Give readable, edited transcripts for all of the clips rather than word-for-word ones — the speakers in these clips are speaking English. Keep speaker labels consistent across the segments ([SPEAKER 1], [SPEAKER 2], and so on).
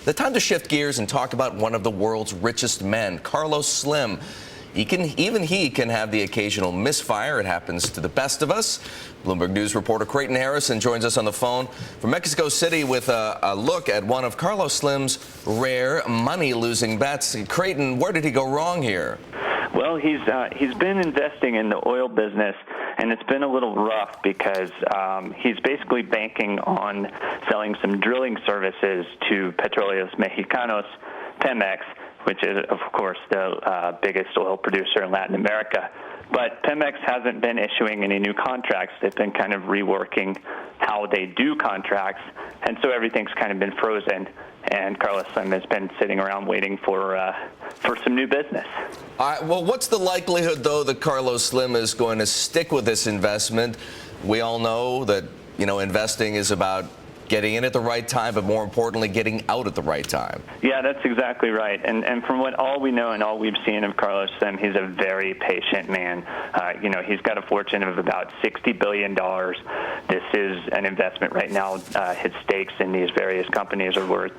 [SPEAKER 1] The time to shift gears and talk about one of the world's richest men, Carlos Slim. Even he can have the occasional misfire. It happens to the best of us. Bloomberg News reporter Crayton Harrison joins us on the phone from Mexico City with a look at one of Carlos Slim's rare money-losing bets. Crayton, where did he go wrong here?
[SPEAKER 2] Well, he's been investing in the oil business, and it's been a little rough because he's basically banking on selling some drilling services to Petroleos Mexicanos, Pemex, which is, of course, the biggest oil producer in Latin America. But Pemex hasn't been issuing any new contracts. They've been kind of reworking how they do contracts, and so everything's kind of been frozen. And Carlos Slim has been sitting around waiting for some new business.
[SPEAKER 1] Well, what's the likelihood, though, that Carlos Slim is going to stick with this investment? We all know that, investing is about getting in at the right time, but more importantly, getting out at the right time.
[SPEAKER 2] Yeah, that's exactly right. And from all we know and all we've seen of Carlos Slim, he's a very patient man. He's got a fortune of about $60 billion. This is an investment right now. His stakes in these various companies are worth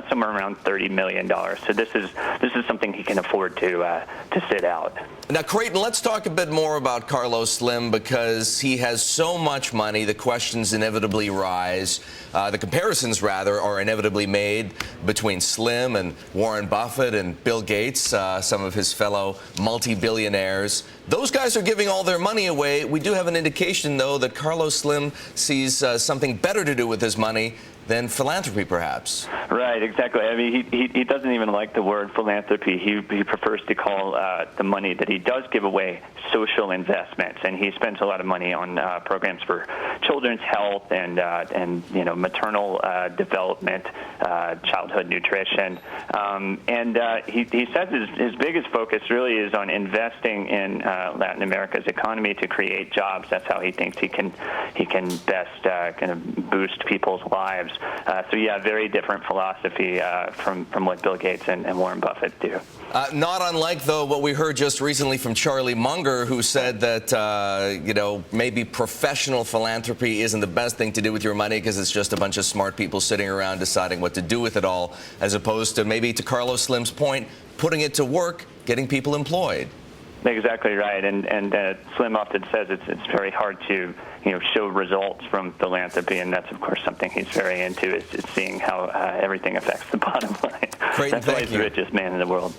[SPEAKER 2] somewhere around $30 million. So this is something he can afford to sit out.
[SPEAKER 1] Now, Crayton, let's talk a bit more about Carlos Slim because he has so much money. The questions inevitably rise. The comparisons, rather, are inevitably made between Slim and Warren Buffett and Bill Gates, some of his fellow multi-billionaires. Those guys are giving all their money away. We do have an indication, though, that Carlos Slim sees something better to do with his money than philanthropy, perhaps.
[SPEAKER 2] Right, exactly. I mean, he doesn't even like the word philanthropy. He prefers to call the money that he does give away social investments, and he spends a lot of money on programs for children's health and maternal development, childhood nutrition, and he says his biggest focus really is on investing in Latin America's economy to create jobs. That's how he thinks he can best kind of boost people's lives. So yeah, very different philosophy from what Bill Gates and Warren Buffett do.
[SPEAKER 1] Not unlike, though, what we heard just recently from Charlie Munger, who said that, maybe professional philanthropy isn't the best thing to do with your money because it's just a bunch of smart people sitting around deciding what to do with it all, as opposed to, maybe to Carlos Slim's point, putting it to work, getting people employed.
[SPEAKER 2] Exactly right, and Slim often says it's very hard to show results from philanthropy, and that's of course something he's very into is seeing how everything affects the bottom line.
[SPEAKER 1] Crayton,
[SPEAKER 2] that's why he's the richest man in the world.